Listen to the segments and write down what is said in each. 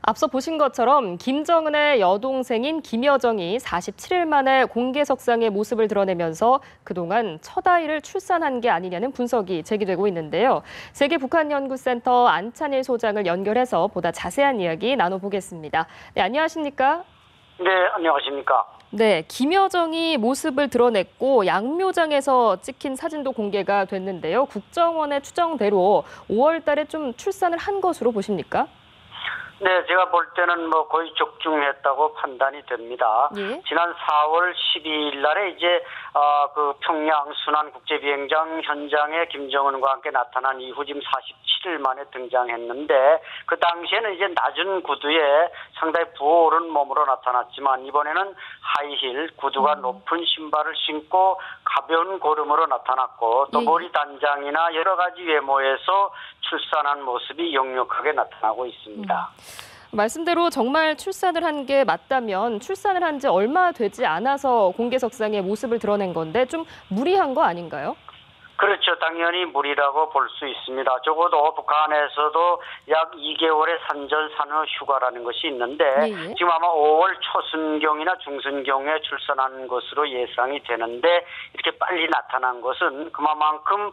앞서 보신 것처럼 김정은의 여동생인 김여정이 47일 만에 공개석상의 모습을 드러내면서 그동안 첫 아이를 출산한 게 아니냐는 분석이 제기되고 있는데요. 세계북한연구센터 안찬일 소장을 연결해서 보다 자세한 이야기 나눠보겠습니다. 네, 안녕하십니까? 네, 안녕하십니까? 네, 김여정이 모습을 드러냈고 양묘장에서 찍힌 사진도 공개가 됐는데요. 국정원의 추정대로 5월 달에 좀 출산을 한 것으로 보십니까? 네, 제가 볼 때는 거의 적중했다고 판단이 됩니다. 예? 지난 4월 12일 날에 이제 그 평양 순환국제비행장 현장에 김정은과 함께 나타난 이후 지금 47일 만에 등장했는데 그 당시에는 이제 낮은 구두에 상당히 부어오른 몸으로 나타났지만 이번에는 하이힐, 구두가 높은 신발을 신고 가벼운 걸음으로 나타났고 또 머리 단장이나 여러 가지 외모에서 출산한 모습이 역력하게 나타나고 있습니다. 말씀대로 정말 출산을 한 게 맞다면 출산을 한 지 얼마 되지 않아서 공개석상의 모습을 드러낸 건데 좀 무리한 거 아닌가요? 그렇죠. 당연히 무리라고 볼 수 있습니다. 적어도 북한에서도 약 2개월의 산전 산후 휴가라는 것이 있는데 지금 아마 5월 초순경이나 중순경에 출산한 것으로 예상이 되는데 이렇게 빨리 나타난 것은 그만큼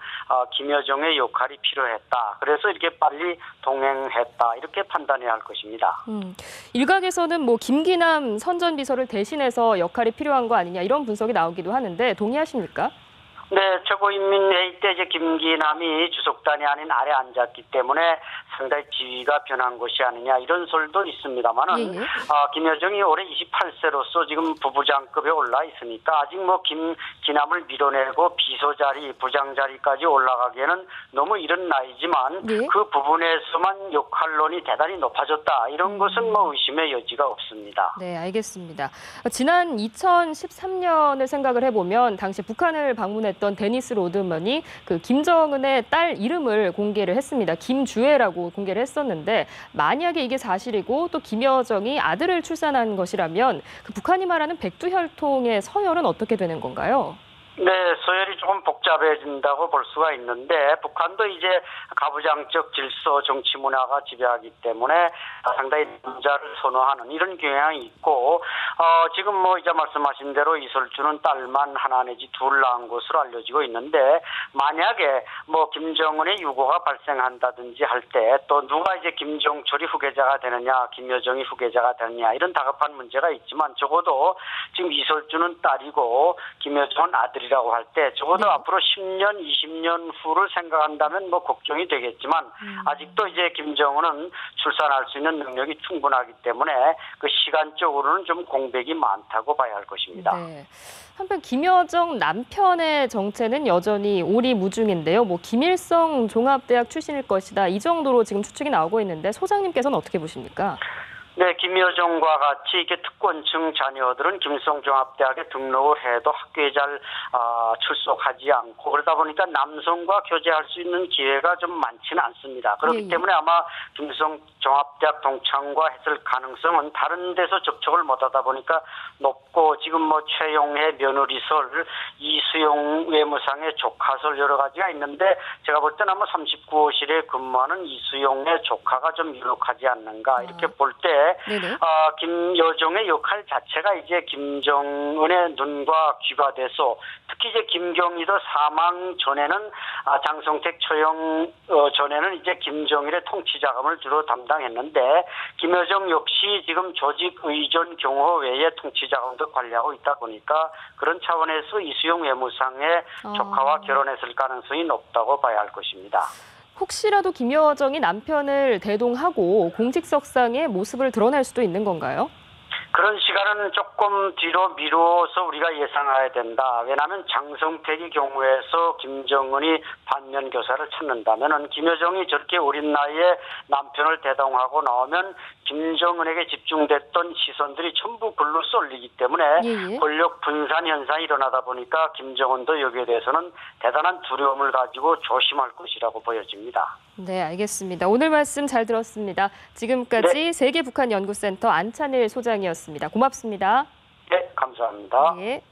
김여정의 역할이 필요했다. 그래서 이렇게 빨리 동행했다. 이렇게 판단해야 할 것입니다. 일각에서는 김기남 선전비서를 대신해서 역할이 필요한 거 아니냐 이런 분석이 나오기도 하는데 동의하십니까? 네, 최고인민회의 때 이제 김기남이 주석단이 아닌 아래 앉았기 때문에 상당히 지위가 변한 것이 아니냐 이런 설도 있습니다만은 김여정이 올해 28세로서 지금 부부장급에 올라 있으니까 아직 김기남을 밀어내고 비서 자리, 부장 자리까지 올라가기에는 너무 이른 나이지만 그 부분에서만 역할론이 대단히 높아졌다 이런 것은 의심의 여지가 없습니다. 네, 알겠습니다. 지난 2013년을 생각을 해보면 당시 북한을 방문했던 데니스 로드먼이 그 김정은의 딸 이름을 공개를 했습니다. 김주애라고 공개를 했었는데 만약에 이게 사실이고 또 김여정이 아들을 출산한 것이라면 그 북한이 말하는 백두혈통의 서열은 어떻게 되는 건가요? 네, 서열이 조금 복잡해진다고 볼 수가 있는데 북한도 이제 가부장적 질서, 정치 문화가 지배하기 때문에 상당히 남자를 선호하는 이런 경향이 있고 지금 이제 말씀하신 대로 이설주는 딸만 하나 내지 둘 낳은 것으로 알려지고 있는데 만약에 김정은의 유고가 발생한다든지 할 때 또 누가 이제 김종철이 후계자가 되느냐, 김여정이 후계자가 되느냐 이런 다급한 문제가 있지만 적어도 지금 이설주는 딸이고 김여정은 아들 이라고 할 때 적어도 앞으로 10년, 20년 후를 생각한다면 걱정이 되겠지만 아직도 이제 김정은은 출산할 수 있는 능력이 충분하기 때문에 그 시간적으로는 좀 공백이 많다고 봐야 할 것입니다. 네. 한편 김여정 남편의 정체는 여전히 오리무중인데요. 김일성 종합대학 출신일 것이다. 이 정도로 지금 추측이 나오고 있는데 소장님께서는 어떻게 보십니까? 네, 김여정과 같이 이렇게 특권층 자녀들은 김일성종합대학에 등록을 해도 학교에 잘 출석하지 않고 그러다 보니까 남성과 교제할 수 있는 기회가 좀 많지는 않습니다. 그렇기 때문에 아마 김일성종합대학 동창과 했을 가능성은 다른 데서 접촉을 못하다 보니까 높고 지금 최용해 며느리설, 이수용 외무상의 조카설 여러 가지가 있는데 제가 볼 때는 아마 39호실에 근무하는 이수용의 조카가 좀 유력하지 않는가 이렇게 볼 때 김여정의 역할 자체가 이제 김정은의 눈과 귀가 돼서 특히 이제 김경희도 사망 전에는 장성택 처형 전에는 이제 김정일의 통치 자금을 주로 담당했는데 김여정 역시 지금 조직 의존 경호 외에 통치 자금도 관리하고 있다 보니까 그런 차원에서 이수용 외무상의 조카와 결혼했을 가능성이 높다고 봐야 할 것입니다. 혹시라도 김여정이 남편을 대동하고 공직석상의 모습을 드러낼 수도 있는 건가요? 그런 시간은 조금 뒤로 미루어서 우리가 예상해야 된다. 왜냐하면 장성택의 경우에서 김정은이 반면 교사를 찾는다면 김여정이 저렇게 어린 나이에 남편을 대동하고 나오면 김정은에게 집중됐던 시선들이 전부 글로 쏠리기 때문에 권력 분산 현상이 일어나다 보니까 김정은도 여기에 대해서는 대단한 두려움을 가지고 조심할 것이라고 보여집니다. 네, 알겠습니다. 오늘 말씀 잘 들었습니다. 지금까지 세계북한연구센터 안찬일 소장이었습니다. 고맙습니다. 네, 감사합니다. 네.